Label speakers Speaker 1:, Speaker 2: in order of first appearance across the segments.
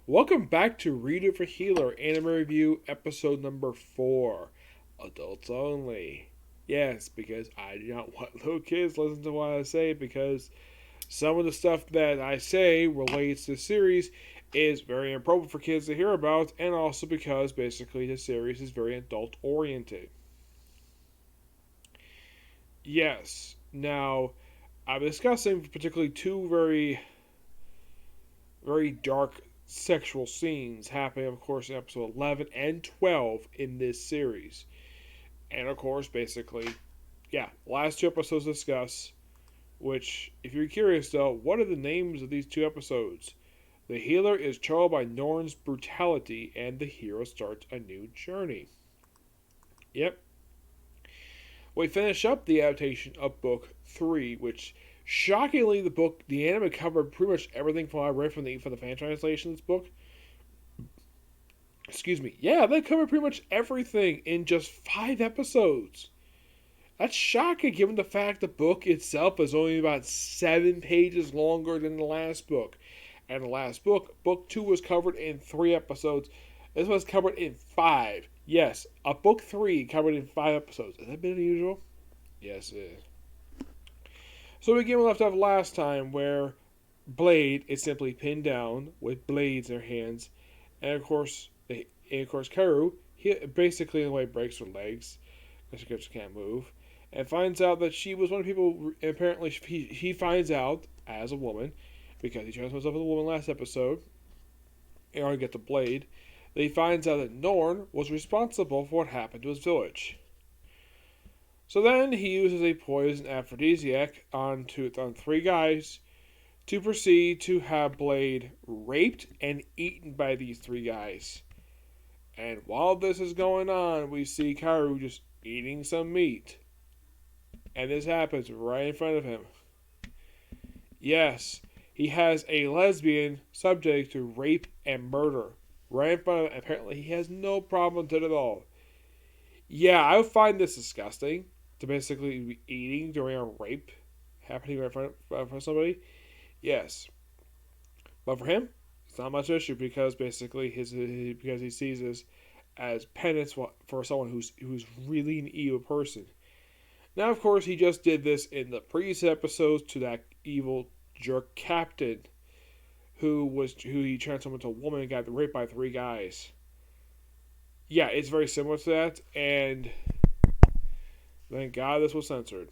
Speaker 1: Welcome back to Reader for Healer Anime Review episode number 4. Adults only. Yes, because I do not want little kids to listen to what I say because some of the stuff that I say relates to the series is very inappropriate for kids to hear about, and also because basically the series is very adult oriented. Yes. Now, I'm discussing particularly two very dark sexual scenes happening, of course, in episode 11 and 12 in this series. And, of course, basically, last two episodes discuss, which, if you're curious, though, what are the names of these two episodes? The healer is troubled by Norn's brutality, and the hero starts a new journey. Yep. We finish up the adaptation of Book 3, which shockingly, the anime covered pretty much everything from what I read from the fan translation of this book. Excuse me. Yeah, they covered pretty much everything in just 5 episodes. That's shocking given the fact the book itself is only about 7 pages longer than the last book. And the last book, Book 2, was covered in 3 episodes. This was covered in 5. Yes, a Book 3 covered in 5 episodes. Is that a bit unusual? Yes, it is. So we begin where we left off last time, where Blade is simply pinned down with blades in her hands, and of course, Karu, he basically in a way breaks her legs because she can't move, and finds out that she was one of the people. Apparently, he finds out as a woman because he transformed himself as a woman last episode in order to get the blade. That he finds out that Norn was responsible for what happened to his village. So then he uses a poison aphrodisiac on 3 guys to proceed to have Blade raped and eaten by these 3 guys. And while this is going on, we see Karu just eating some meat. And this happens right in front of him. Yes, he has a lesbian subject to rape and murder right in front of him. Apparently, he has no problem with it at all. Yeah, I would find this disgusting to basically be eating during a rape happening right in front of somebody. Yes, but for him, it's not much issue because basically because he sees this as penance for someone who's really an evil person. Now, of course, he just did this in the previous episodes to that evil jerk captain who he transformed into a woman and got raped by 3 guys. Yeah, it's very similar to that, and thank God this was censored.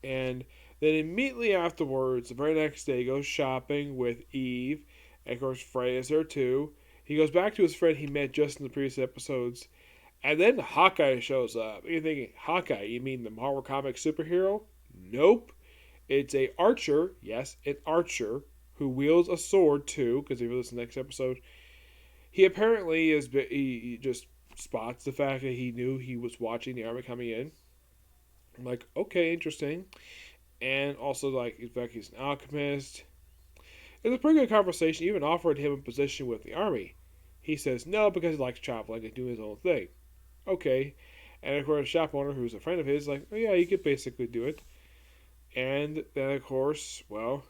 Speaker 1: And then immediately afterwards, the very next day, he goes shopping with Eve. And of course, Frey is there too. He goes back to his friend he met just in the previous episodes. And then Hawkeye shows up. You're thinking, Hawkeye, you mean the Marvel Comics superhero? Nope. It's a archer, yes, an archer, who wields a sword too, because if you listen to the next episode, he apparently he just spots the fact that he knew he was watching the army coming in. I'm like, okay, interesting. And also, like, in fact, he's an alchemist. It's a pretty good conversation. Even offered him a position with the army. He says no because he likes traveling and doing his own thing. Okay. And of course, the shop owner, who's a friend of his, is like, oh yeah, you could basically do it. And then, of course, well,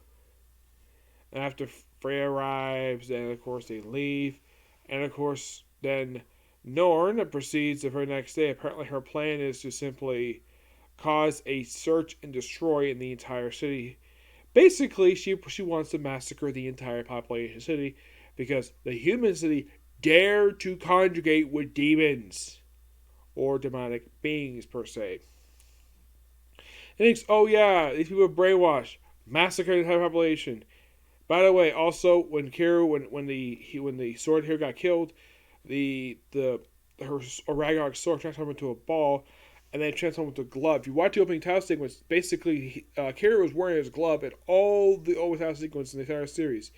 Speaker 1: after Freya arrives, then of course they leave. And of course, then Norn proceeds the very next day. Apparently, her plan is to simply cause a search and destroy in the entire city. Basically, she wants to massacre the entire population of the city because the human city dare to conjugate with demons or demonic beings per se. And thinks, oh yeah, these people are brainwashed, massacre the entire population. By the way, also when Kira when the sword here got killed, her Ragnarok sword transformed into a ball and then transformed into a glove. If you watch the opening title sequence, basically, Kira was wearing his glove in all the opening title sequence in the entire series.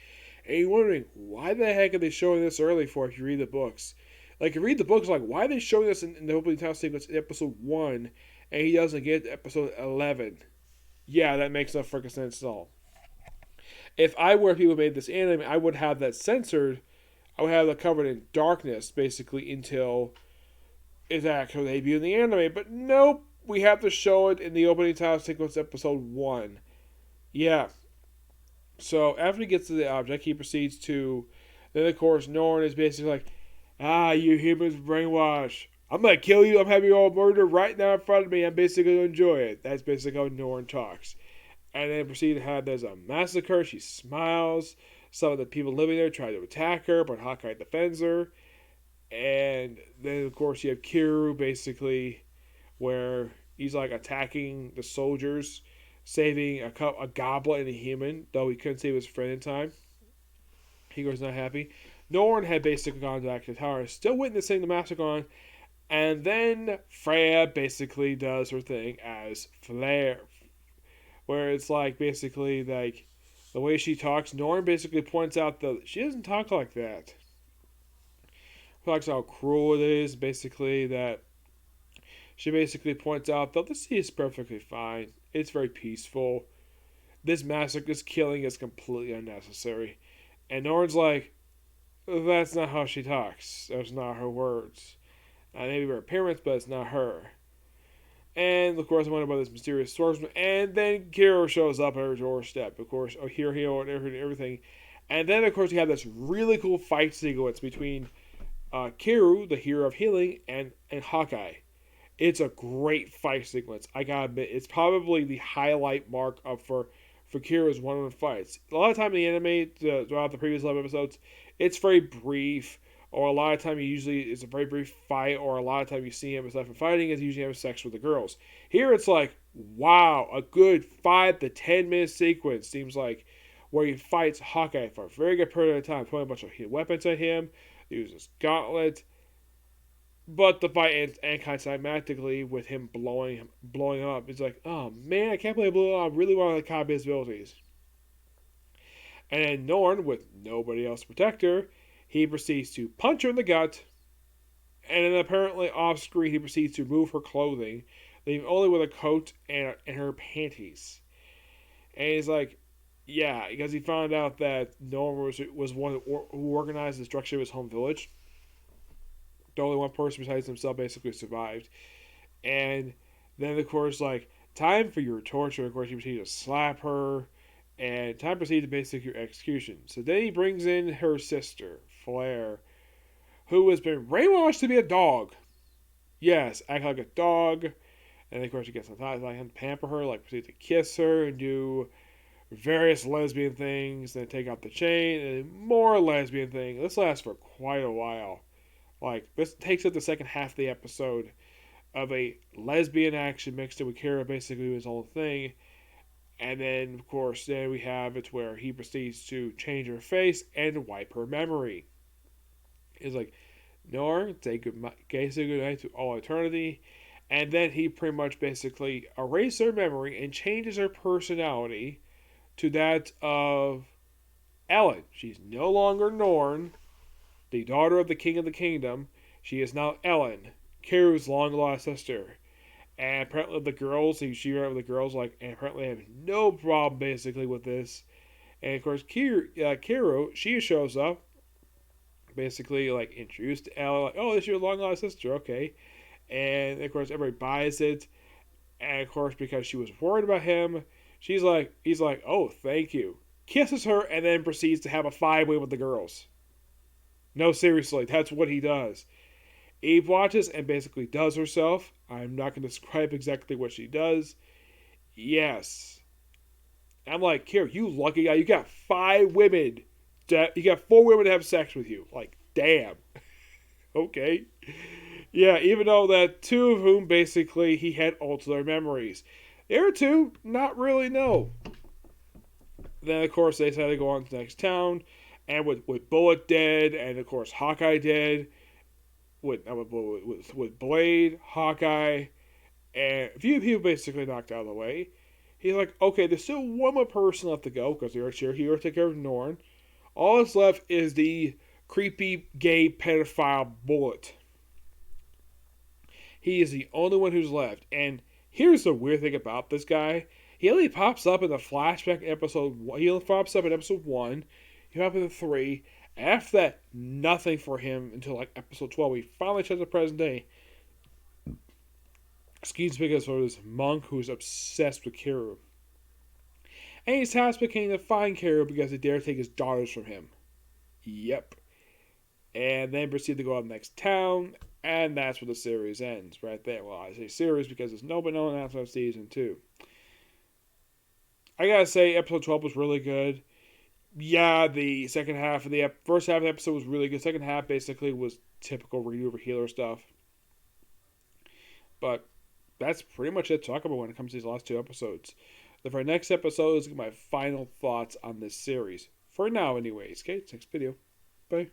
Speaker 1: And you're wondering, why the heck are they showing this early for if you read the books? Like, you read the books, like, why are they showing this in the opening title sequence in episode 1, and he doesn't get to episode 11? Yeah, that makes no freaking sense at all. If I were people who made this anime, I would have that censored. I would have that covered in darkness, basically, until is actually debut in the anime, but nope, we have to show it in the opening title sequence episode 1. Yeah. So after he gets to the object, he proceeds to Then, of course, Norn is basically like, you humans brainwash. I'm going to kill you. I'm having you all murdered right now in front of me. I'm basically going to enjoy it. That's basically how Norn talks. And then proceed to have there's a massacre. She smiles. Some of the people living there try to attack her, but Hawkeye defends her. And then, of course, you have Kiru basically where he's like attacking the soldiers, saving a goblin and a human, though he couldn't save his friend in time. He was not happy. Norn had basically gone back to the tower, still witnessing the massacre, and then Freya basically does her thing as Flare, where it's like basically like the way she talks. Norn basically points out that she doesn't talk like that. Talks how cruel it is, basically that she basically points out that the sea is perfectly fine. It's very peaceful. This massacre, this killing is completely unnecessary. And Norn's like, that's not how she talks. Those are not her words. Maybe her appearance, but it's not her. And of course, I wonder about this mysterious swordsman. And then Kiro shows up at her doorstep. Of course, hero and everything. And then, of course, you have this really cool fight sequence between Kiru, the hero of healing, and Hawkeye. It's a great fight sequence. I gotta admit, it's probably the highlight mark for Kiru's one-on-one fights. A lot of time in the anime, throughout the previous 11 episodes, it's very brief, or a lot of time it's a very brief fight, or a lot of time you see him aside from fighting is usually having sex with the girls. Here it's like, wow, a good 5 to 10 minute sequence seems like, where he fights Hawkeye for a very good period of time, throwing a bunch of weapons at him, uses gauntlet. But the fight ends anticlimactically with him blowing up. It's like, oh man, I can't believe I blew up. I really want to copy his abilities. And then Norn, with nobody else to protect her, he proceeds to punch her in the gut. And then apparently off screen, he proceeds to remove her clothing, leaving only with a coat and her panties. And he's like, yeah, because he found out that Norn was one who organized the destruction of his home village. The only one person besides himself basically survived. And then, of course, like, time for your torture. Of course, he proceeds to slap her. And time proceeds to basically your execution. So then he brings in her sister, Flare, who has been brainwashed to be a dog. Yes, act like a dog. And of course, he gets on top, like him to pamper her, like proceed to kiss her and do various lesbian things. Then take out the chain and more lesbian things. This lasts for quite a while. Like, this takes up the second half of the episode of a lesbian action mixed in with Kira basically doing his own thing. And then, of course, then we have it where he proceeds to change her face and wipe her memory. It's like, Norn, say good night to all eternity. And then he pretty much basically erases her memory and changes her personality to that of Ellen. She's no longer Norn, the daughter of the king of the kingdom. She is now Ellen, Kiru's long-lost sister. And apparently the girls, she ran with the girls, like, and apparently have no problem basically with this. And of course, Kiru, she shows up, basically like introduced to Ellen, like, oh, this is your long-lost sister, okay. And of course, everybody buys it. And of course, because she was worried about him, he's like, oh, thank you. Kisses her and then proceeds to have a 5-way with the girls. No, seriously, that's what he does. Eve watches and basically does herself. I'm not going to describe exactly what she does. Yes. I'm like, Kira, you lucky guy. You got 5 women. You got 4 women to have sex with you. Like, damn. Okay. Yeah, even though that 2 of whom basically he had altered their memories. The other 2, not really, no. Then, of course, they decided to go on to the next town. And with Bullet dead, and of course Hawkeye dead, with Blade, Hawkeye, and a few people basically knocked out of the way, he's like, okay, there's still one more person left to go, because they're sure he will take care of Norn. All that's left is the creepy, gay, pedophile Bullet. He is the only one who's left, and here's the weird thing about this guy. He only pops up in the flashback episode. He pops up in episode 1. He pops up in 3. After that, nothing for him until like episode 12. He finally shows up present day. Schemes because of this monk who's obsessed with Kiru. And he's tasked with King to find Kiru because he dare take his daughters from him. Yep. and then proceed to go to the next town, and that's where the series ends, right there. Well, I say series because there's no announcement of season 2. I gotta say, episode 12 was really good. Yeah, the second half of the first half of the episode was really good. Second half basically was typical Ryu over healer stuff. But that's pretty much it to talk about when it comes to these last 2 episodes. For our next episode is my final thoughts on this series. For now, anyways. Okay, next video. Bye.